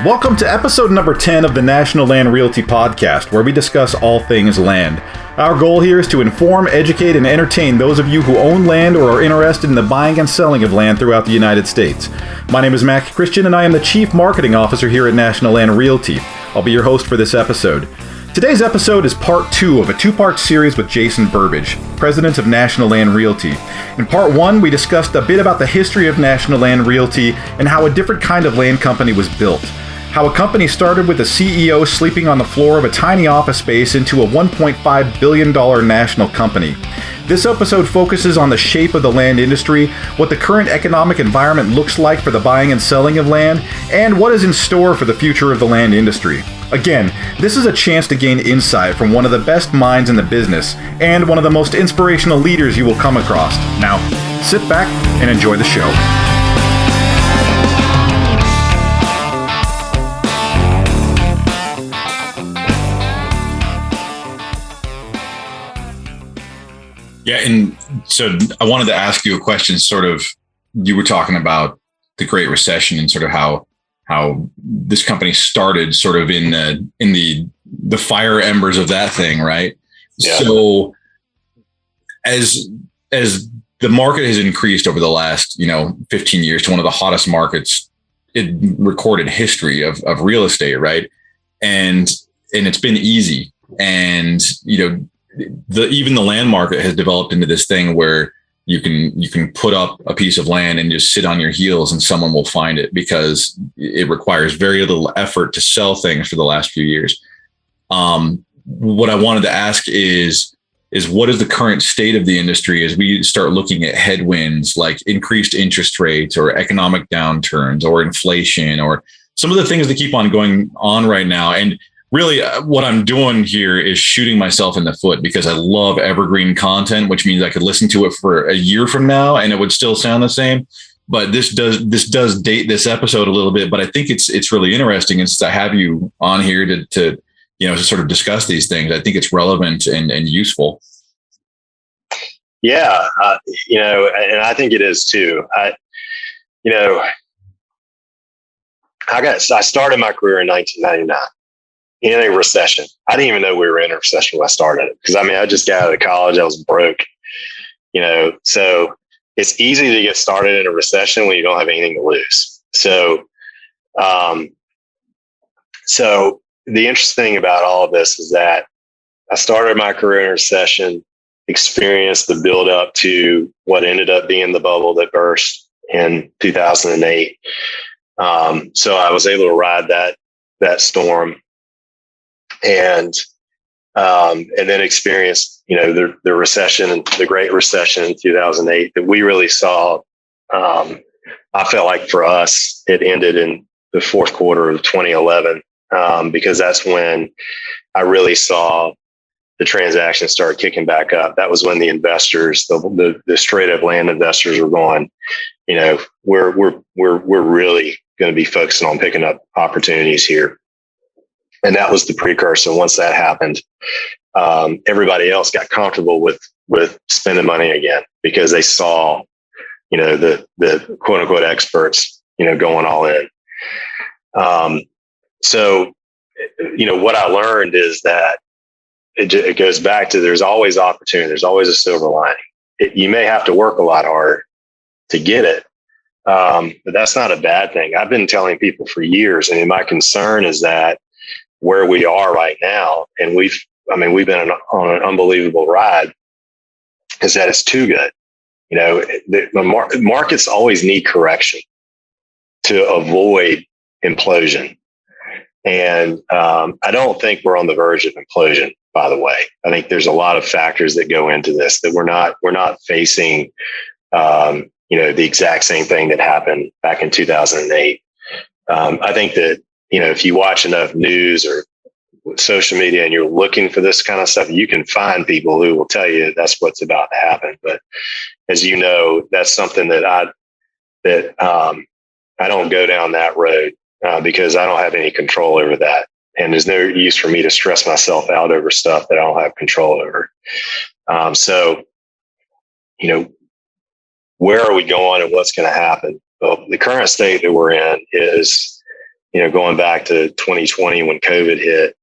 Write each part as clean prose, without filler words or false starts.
Welcome to episode number 10 of the National Land Realty podcast, where we discuss all things land. Our goal here is to inform, educate, and entertain those of you who own land or are interested in the buying and selling of land throughout the United States. My name is Mac Christian, and I am the Chief Marketing Officer here at National Land Realty. I'll be your host for this episode. Today's episode is part 2 of a 2-part series with Jason Burbage, President of National Land Realty. In part 1, we discussed a bit about the history of National Land Realty and how a different kind of land company was built. How a company started with a CEO sleeping on the floor of a tiny office space into a $1.5 billion national company. This episode focuses on the shape of the land industry, what the current economic environment looks like for the buying and selling of land, and what is in store for the future of the land industry. Again, this is a chance to gain insight from one of the best minds in the business and one of the most inspirational leaders you will come across. Now, sit back and enjoy the show. Yeah, and so I wanted to ask you a question. Sort of, you were talking about the Great Recession and sort of how this company started, sort of in the fire embers of that thing, right? Yeah. So, as the market has increased over the last 15 years to one of the hottest markets in recorded history of real estate, right? And it's been easy, and even the land market has developed into this thing where you can put up a piece of land and just sit on your heels and someone will find it, because it requires very little effort to sell things for the last few years. What I wanted to ask is what is the current state of the industry as we start looking at headwinds like increased interest rates or economic downturns or inflation or some of the things that keep on going on right now? And really, what I'm doing here is shooting myself in the foot, because I love evergreen content, which means I could listen to it for a year from now and it would still sound the same. But this does date this episode a little bit. But I think it's really interesting, and since I have you on here to sort of discuss these things, I think it's relevant and useful. Yeah, and I think it is too. I started my career in 1999. In a recession. I didn't even know we were in a recession when I started it, because I just got out of college. I was broke, so it's easy to get started in a recession when you don't have anything to lose. So the interesting thing about all of this is that I started my career in a recession, experienced the build up to what ended up being the bubble that burst in 2008. So I was able to ride that storm. And then experienced, the recession, and the Great Recession in 2008 that we really saw. I felt like for us, it ended in the fourth quarter of 2011, because that's when I really saw the transactions start kicking back up. That was when the investors, the straight up land investors, were going, we're really going to be focusing on picking up opportunities here. And that was the precursor. Once that happened, everybody else got comfortable with spending money again, because they saw, the quote unquote experts, going all in. So what I learned is that it goes back to, there's always opportunity. There's always a silver lining. You may have to work a lot harder to get it. But that's not a bad thing. I've been telling people for years, and my concern is that where we are right now, and we've been on an unbelievable ride, is that it's too good. The markets always need correction to avoid implosion. And I don't think we're on the verge of implosion, by the way. I think there's a lot of factors that go into this, that we're not facing, the exact same thing that happened back in 2008. I think that, if you watch enough news or social media and you're looking for this kind of stuff, you can find people who will tell you that's what's about to happen. But as you know, that's something that I don't go down that road, because I don't have any control over that. And there's no use for me to stress myself out over stuff that I don't have control over. So, where are we going and what's going to happen? Well, the current state that we're in is going back to 2020 when COVID hit,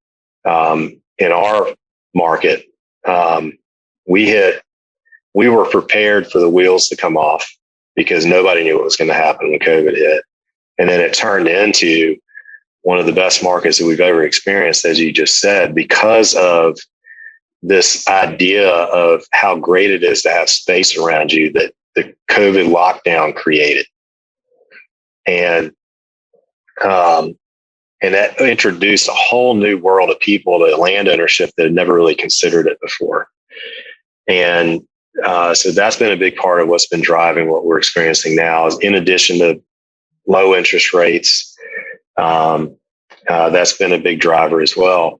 in our market, we were prepared for the wheels to come off because nobody knew what was going to happen when COVID hit. And then it turned into one of the best markets that we've ever experienced, as you just said, because of this idea of how great it is to have space around you that the COVID lockdown created. And that introduced a whole new world of people to land ownership that had never really considered it before. And so that's been a big part of what's been driving what we're experiencing now, is in addition to low interest rates, that's been a big driver as well.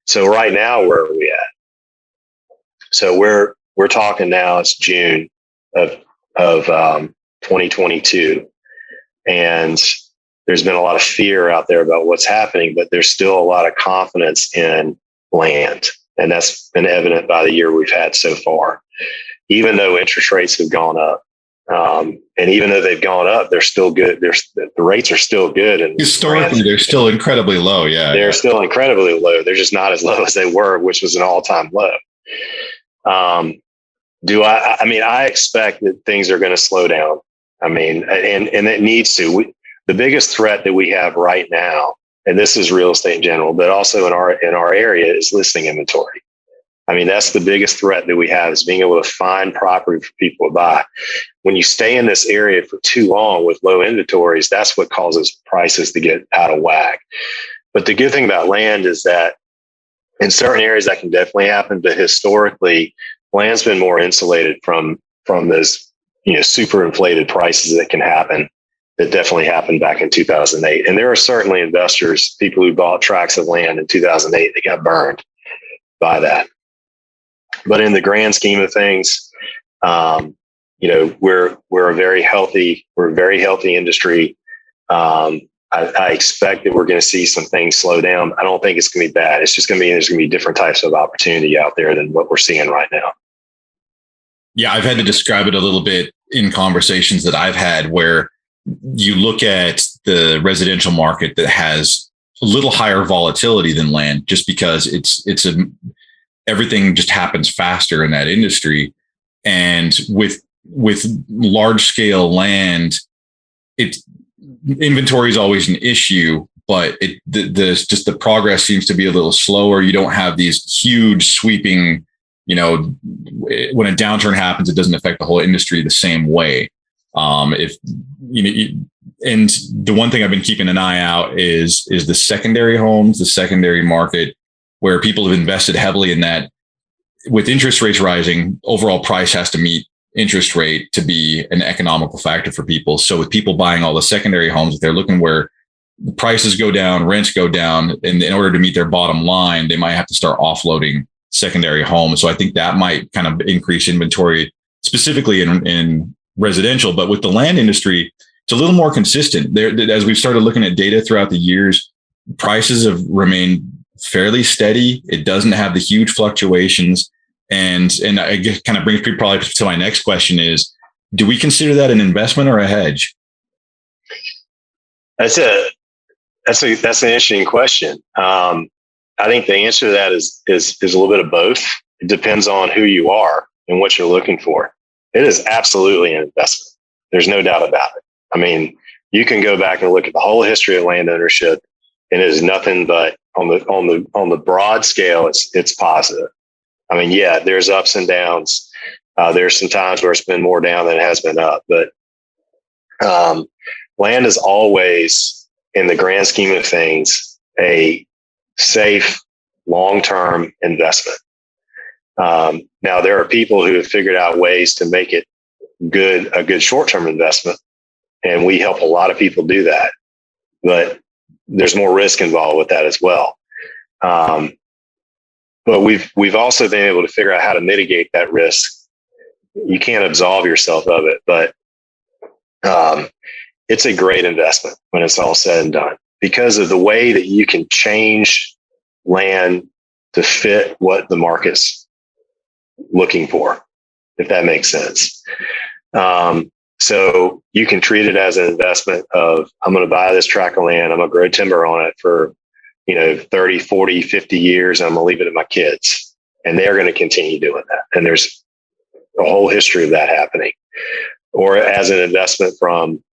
So right now, where are we at? So we're talking now, it's June of 2022. And there's been a lot of fear out there about what's happening, but there's still a lot of confidence in land. And that's been evident by the year we've had so far. Even though interest rates have gone up, and even though they've gone up, they're still good. The rates are still good. And historically, they're still incredibly low. Yeah. They're still incredibly low. They're just not as low as they were, which was an all-time low. I expect that things are going to slow down. And it needs to. The biggest threat that we have right now, and this is real estate in general, but also in our area, is listing inventory. That's the biggest threat that we have, is being able to find property for people to buy. When you stay in this area for too long with low inventories, that's what causes prices to get out of whack. But the good thing about land is that in certain areas that can definitely happen, but historically, land's been more insulated from those, super inflated prices that can happen. That definitely happened back in 2008. And there are certainly investors, people who bought tracts of land in 2008 that got burned by that. But in the grand scheme of things, we're a very healthy industry. I expect that we're going to see some things slow down. I don't think it's going to be bad. It's just there's going to be different types of opportunity out there than what we're seeing right now. Yeah, I've had to describe it a little bit in conversations that I've had, where you look at the residential market that has a little higher volatility than land, just because everything just happens faster in that industry. And with large scale land, inventory is always an issue, but the progress seems to be a little slower. You don't have these huge sweeping, when a downturn happens, it doesn't affect the whole industry the same way. And the one thing I've been keeping an eye out is the secondary homes, the secondary market, where people have invested heavily in that. With interest rates rising, overall price has to meet interest rate to be an economical factor for people. So with people buying all the secondary homes, if they're looking where the prices go down, rents go down, and in order to meet their bottom line, they might have to start offloading secondary homes. So I think that might kind of increase inventory specifically in residential. But with the land industry, it's a little more consistent. There, as we've started looking at data throughout the years, prices have remained fairly steady. It doesn't have the huge fluctuations. And I guess kind of brings me probably to my next question is, do we consider that an investment or a hedge? That's an interesting question. I think the answer to that is a little bit of both. It depends on who you are and what you're looking for. It is absolutely an investment. There's no doubt about it. You can go back and look at the whole history of land ownership, and it is nothing but on the broad scale, it's positive. There's ups and downs. There's some times where it's been more down than it has been up, but land is always, in the grand scheme of things, a safe, long-term investment. Now, there are people who have figured out ways to make it a good short-term investment, and we help a lot of people do that. But there's more risk involved with that as well. But we've also been able to figure out how to mitigate that risk. You can't absolve yourself of it, but it's a great investment when it's all said and done, because of the way that you can change land to fit what the market's looking for, if that makes sense. So you can treat it as an investment of, I'm going to buy this tract of land. I'm going to grow timber on it for, 30, 40, 50 years. And I'm going to leave it to my kids, and they're going to continue doing that. And there's a whole history of that happening. Or as an investment from,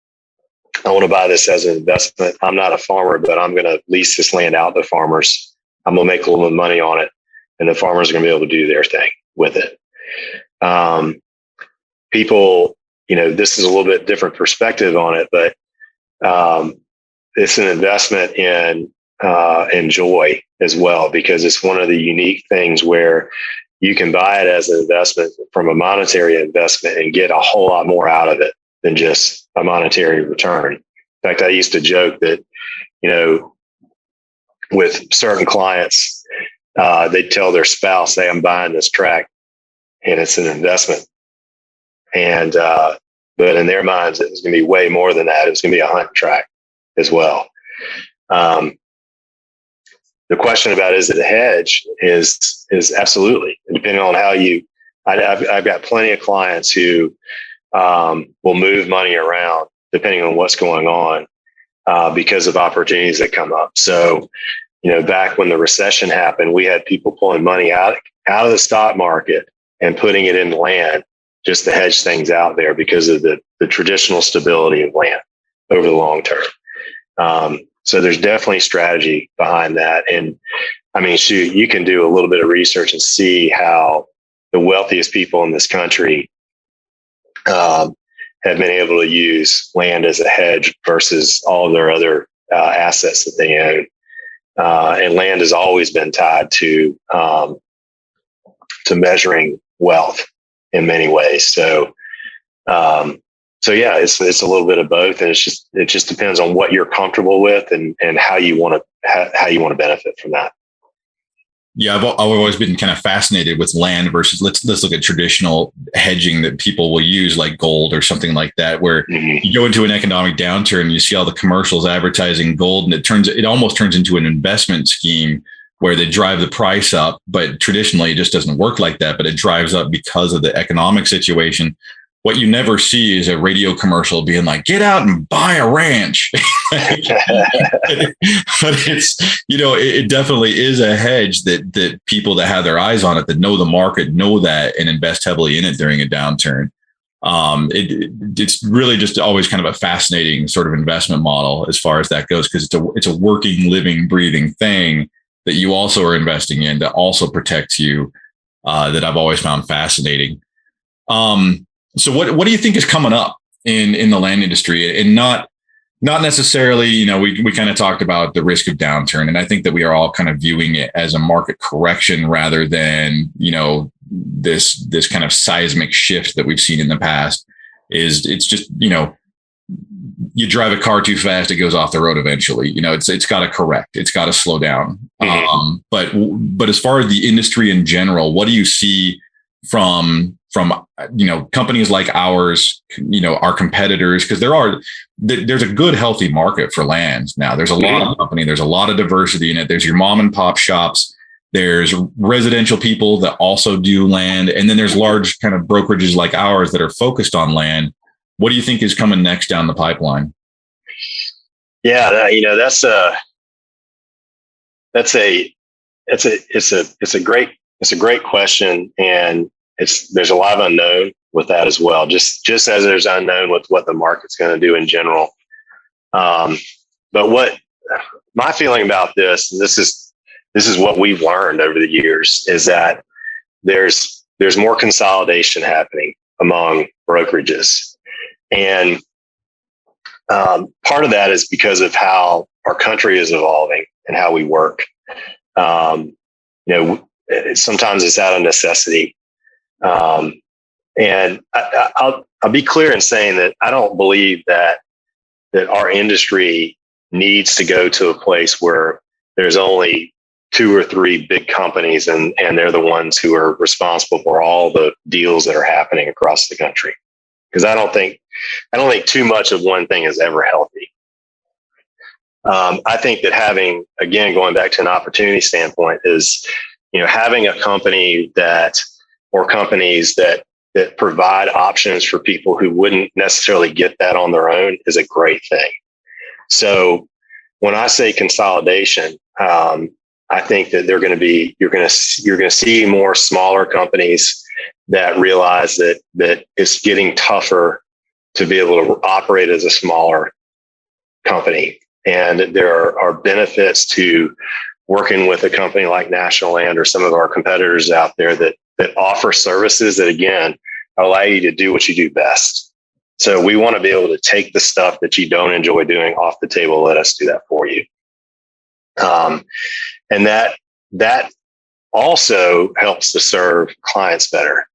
I want to buy this as an investment. I'm not a farmer, but I'm going to lease this land out to farmers. I'm going to make a little money on it, and the farmers are going to be able to do their thing with it. People, this is a little bit different perspective on it, but it's an investment in joy as well, because it's one of the unique things where you can buy it as an investment from a monetary investment and get a whole lot more out of it than just a monetary return. In fact, I used to joke that, with certain clients, they'd tell their spouse, "Hey, I'm buying this tract and it's an investment." And, but in their minds, it was going to be way more than that. It was going to be a hunt tract as well. The question about, is it a hedge, is absolutely, depending on how I've got plenty of clients who will move money around depending on what's going on because of opportunities that come up. So, back when the recession happened, we had people pulling money out of the stock market and putting it in land just to hedge things out there because of the traditional stability of land over the long term. So there's definitely strategy behind that. And I mean, shoot, you can do a little bit of research and see how the wealthiest people in this country have been able to use land as a hedge versus all of their other assets that they own. And land has always been tied to measuring wealth in many ways. So yeah, it's a little bit of both, and it just depends on what you're comfortable with and how you want to benefit from that. Yeah, I've always been kind of fascinated with land versus let's look at traditional hedging that people will use, like gold or something like that, where you go into an economic downturn, you see all the commercials advertising gold, and it almost turns into an investment scheme where they drive the price up. But traditionally, it just doesn't work like that. But it drives up because of the economic situation. What you never see is a radio commercial being like, "Get out and buy a ranch." But it's, it definitely is a hedge that people that have their eyes on it, that know the market, know that, and invest heavily in it during a downturn. It's really just always kind of a fascinating sort of investment model as far as that goes, because it's a working, living, breathing thing that you also are investing in that also protects you, that I've always found fascinating. So what do you think is coming up in the land industry? And not necessarily, we kind of talked about the risk of downturn, and I think that we are all kind of viewing it as a market correction rather than, this kind of seismic shift that we've seen in the past. It's just, you drive a car too fast, it goes off the road eventually. It's got to correct, it's got to slow down. Mm-hmm. But as far as the industry in general, what do you see from companies like ours, our competitors? Because there's a good, healthy market for land now. There's a lot of company, there's a lot of diversity in it. There's your mom and pop shops, there's residential people that also do land, and then there's large kind of brokerages like ours that are focused on land. What do you think is coming next down the pipeline? Yeah, it's a great question, and there's a lot of unknown with that as well. Just as there's unknown with what the market's going to do in general. But what my feeling about this is what we've learned over the years, is that there's more consolidation happening among brokerages, and part of that is because of how our country is evolving and how we work. Sometimes it's out of necessity. And I'll be clear in saying that I don't believe that our industry needs to go to a place where there's only 2 or 3 big companies and they're the ones who are responsible for all the deals that are happening across the country. Because I don't think too much of one thing is ever healthy. I think that having, again, going back to an opportunity standpoint, is, having a company or companies that that provide options for people who wouldn't necessarily get that on their own is a great thing. So when I say consolidation, I think that you're going to see more smaller companies that realize that it's getting tougher to be able to operate as a smaller company. And there are benefits to working with a company like National Land or some of our competitors out there that offer services that, again, allow you to do what you do best. So we want to be able to take the stuff that you don't enjoy doing off the table. Let us do that for you. And that also helps to serve clients better,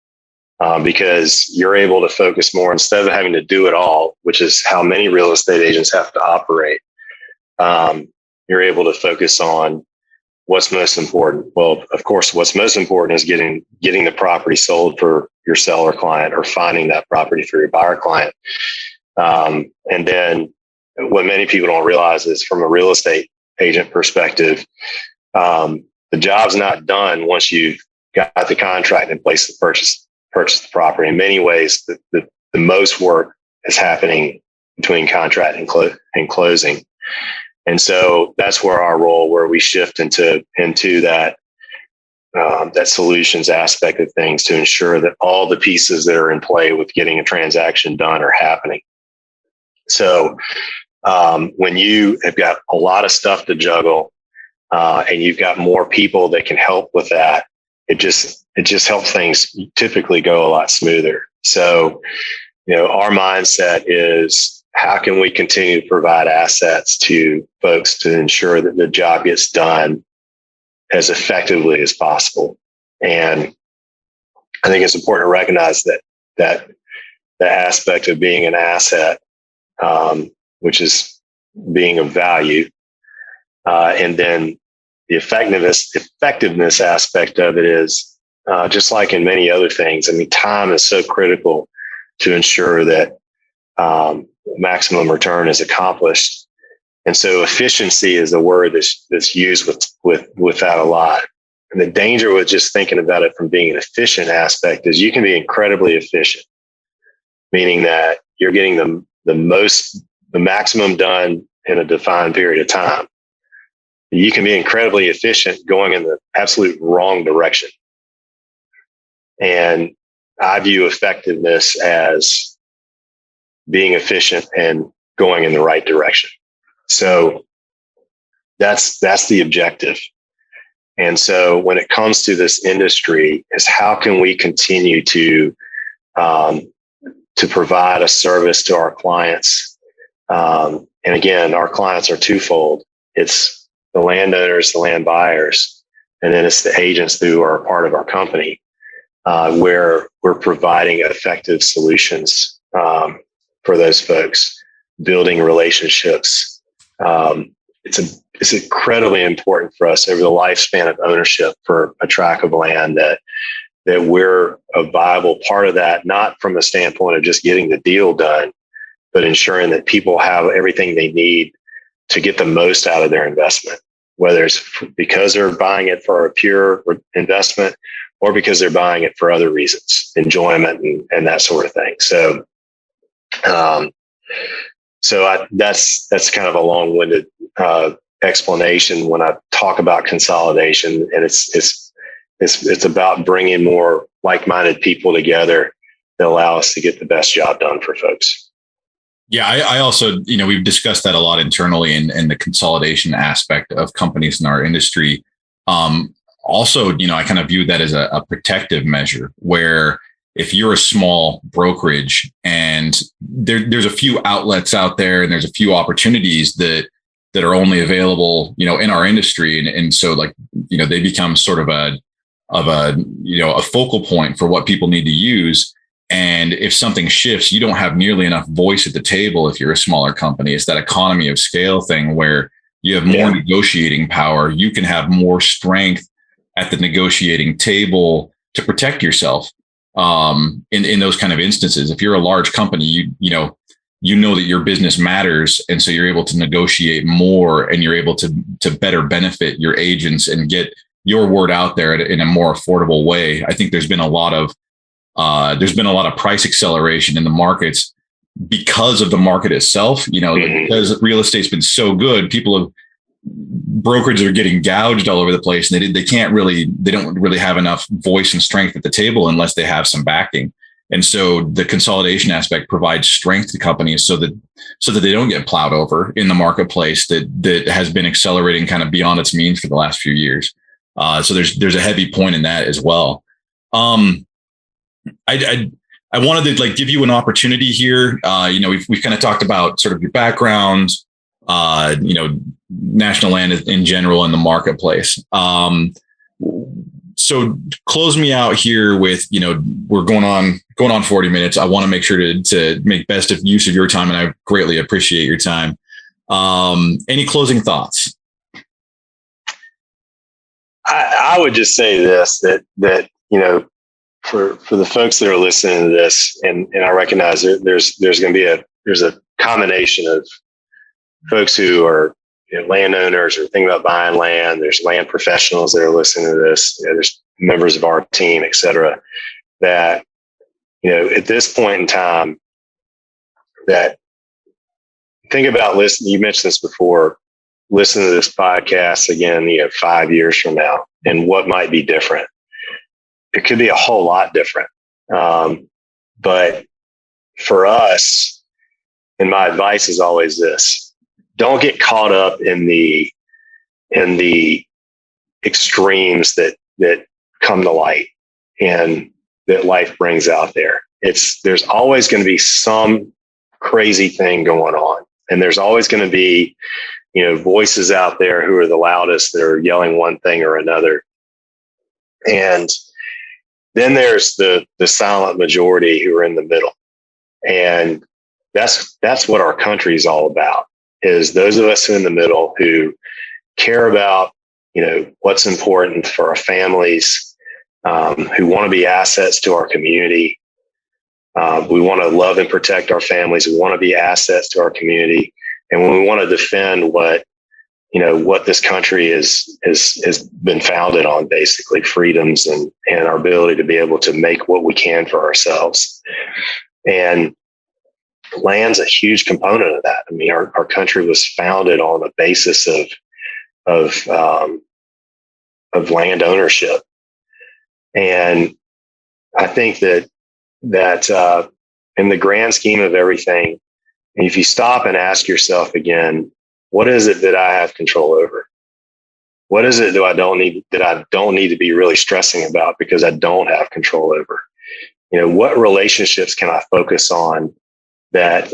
because you're able to focus more instead of having to do it all, which is how many real estate agents have to operate. You're able to focus on what's most important. Well, of course, what's most important is getting the property sold for your seller client, or finding that property for your buyer client. And then what many people don't realize is, from a real estate agent perspective, the job's not done once you've got the contract in place to purchase the property. In many ways, the most work is happening between contract and closing. And so that's where our role, where we shift into that solutions aspect of things, to ensure that all the pieces that are in play with getting a transaction done are happening. So when you have got a lot of stuff to juggle, and you've got more people that can help with that, it just helps things typically go a lot smoother. So, our mindset is, how can we continue to provide assets to folks to ensure that the job gets done as effectively as possible? And I think it's important to recognize that the aspect of being an asset, which is being of value, and then the effectiveness aspect of it is, just like in many other things. I mean, time is so critical to ensure that maximum return is accomplished. And so efficiency is a word that's used with that a lot. And the danger with just thinking about it from being an efficient aspect is, you can be incredibly efficient, meaning that you're getting the maximum done in a defined period of time. You can be incredibly efficient going in the absolute wrong direction. And I view effectiveness as being efficient and going in the right direction. So that's the objective. And so when it comes to this industry, is how can we continue to provide a service to our clients? And again, our clients are twofold. It's the landowners, the land buyers, and then it's the agents who are a part of our company, where we're providing effective solutions for those folks, building relationships. It's incredibly important for us over the lifespan of ownership for a tract of land that we're a viable part of that, not from a standpoint of just getting the deal done, but ensuring that people have everything they need to get the most out of their investment, whether it's because they're buying it for a pure investment, or because they're buying it for other reasons, enjoyment and that sort of thing. So, that's kind of a long-winded explanation when I talk about consolidation, and it's about bringing more like-minded people together that allow us to get the best job done for folks. Yeah, I also, we've discussed that a lot internally in the consolidation aspect of companies in our industry. Also, I kind of view that as a protective measure, where if you're a small brokerage and there's a few outlets out there and there's a few opportunities that are only available, in our industry. And so they become sort of a focal point for what people need to use. And if something shifts, you don't have nearly enough voice at the table if you're a smaller company. It's that economy of scale thing where you have more negotiating power. You can have more strength at the negotiating table to protect yourself in those kind of instances. If you're a large company, you know that your business matters. And so you're able to negotiate more, and you're able to better benefit your agents and get your word out there in a more affordable way. I think there's been a lot of there's been a lot of price acceleration in the markets because of the market itself. Because real estate's been so good, brokers are getting gouged all over the place, and they don't really have enough voice and strength at the table unless they have some backing. And so the consolidation aspect provides strength to companies so that they don't get plowed over in the marketplace that has been accelerating kind of beyond its means for the last few years. So there's a heavy point in that as well. I wanted to give you an opportunity here. We've kind of talked about sort of your background, national land in general in the marketplace. So close me out here with, we're going on 40 minutes. I want to make sure to make best of use of your time, and I greatly appreciate your time. Any closing thoughts? I would just say this, that for the folks that are listening to this, and I recognize there's going to be there's a combination of folks who are landowners or thinking about buying land. There's land professionals that are listening to this. There's members of our team, et cetera, that, at this point in time, that think about listening. You mentioned this before, listen to this podcast again, 5 years from now, and what might be different. It could be a whole lot different. But for us, and my advice is always this: don't get caught up in the extremes that come to light and that life brings out there. There's always going to be some crazy thing going on, and there's always going to be, voices out there who are the loudest that are yelling one thing or another. And then there's the silent majority who are in the middle. And that's what our country is all about, is those of us who are in the middle who care about, what's important for our families, who want to be assets to our community. We want to love and protect our families. We want to be assets to our community. And when we want to defend what this country has been founded on, basically freedoms and our ability to be able to make what we can for ourselves. And land's a huge component of that. I mean, our country was founded on a basis of land ownership. And I think that in the grand scheme of everything, if you stop and ask yourself again, what is it that I have control over? What is it that I don't need to be really stressing about because I don't have control over? What relationships can I focus on that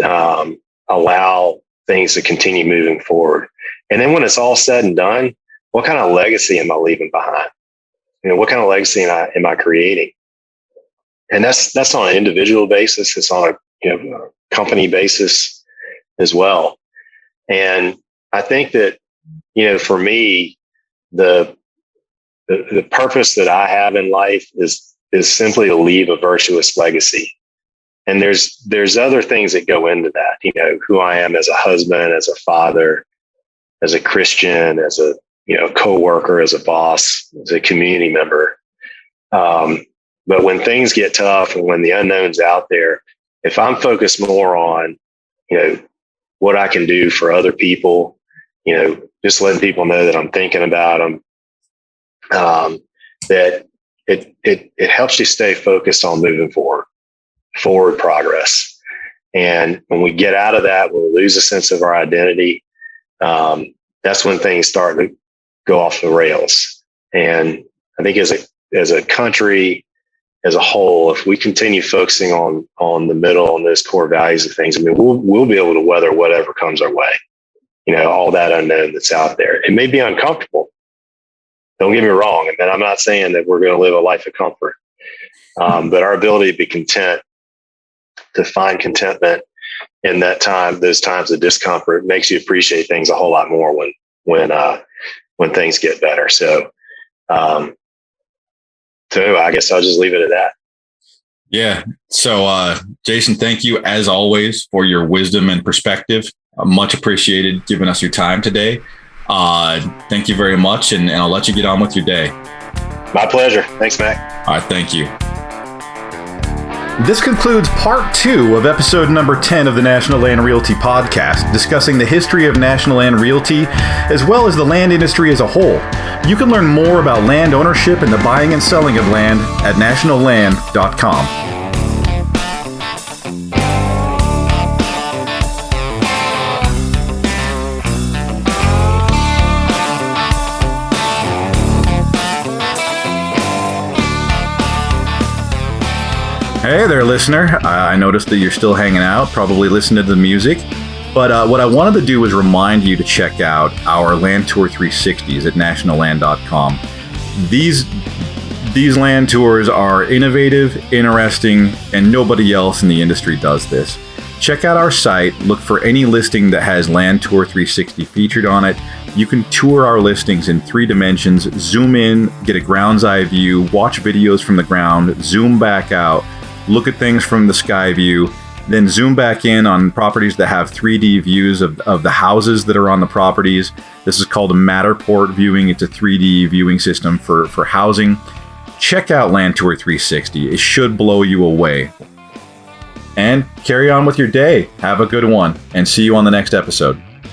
allow things to continue moving forward? And then when it's all said and done, what kind of legacy am I leaving behind? What kind of legacy am I creating? And that's on an individual basis. It's on a company basis as well. And I think that, for me, the purpose that I have in life is simply to leave a virtuous legacy. And there's other things that go into that, who I am as a husband, as a father, as a Christian, as a, coworker, as a boss, as a community member. But when things get tough and when the unknown's out there, if I'm focused more on, what I can do for other people, just letting people know that I'm thinking about them, that it helps you stay focused on moving forward progress. And when we get out of that, when we lose a sense of our identity, that's when things start to go off the rails. And I think as a country, as a whole, if we continue focusing on the middle and those core values of things, I mean, we'll be able to weather whatever comes our way. All that unknown that's out there. It may be uncomfortable. Don't get me wrong. And I'm not saying that we're going to live a life of comfort, but our ability to be content, to find contentment in those times of discomfort, makes you appreciate things a whole lot more when things get better. So I guess I'll just leave it at that. Yeah. So, Jason, thank you as always for your wisdom and perspective. Much appreciated giving us your time today. Thank you very much. And I'll let you get on with your day. My pleasure. Thanks, Mac. All right. Thank you. This concludes part 2 of episode number 10 of the National Land Realty podcast, discussing the history of National Land Realty, as well as the land industry as a whole. You can learn more about land ownership and the buying and selling of land at nationalland.com. Hey there, listener. I noticed that you're still hanging out, probably listening to the music. But what I wanted to do was remind you to check out our Land Tour 360s at nationalland.com. These land tours are innovative, interesting, and nobody else in the industry does this. Check out our site, look for any listing that has Land Tour 360 featured on it. You can tour our listings in 3 dimensions, zoom in, get a ground's eye view, watch videos from the ground, zoom back out, look at things from the sky view, then zoom back in on properties that have 3D views of the houses that are on the properties. This is called a Matterport viewing. It's a 3D viewing system for housing. Check out Land Tour 360. It should blow you away. And carry on with your day. Have a good one, and see you on the next episode.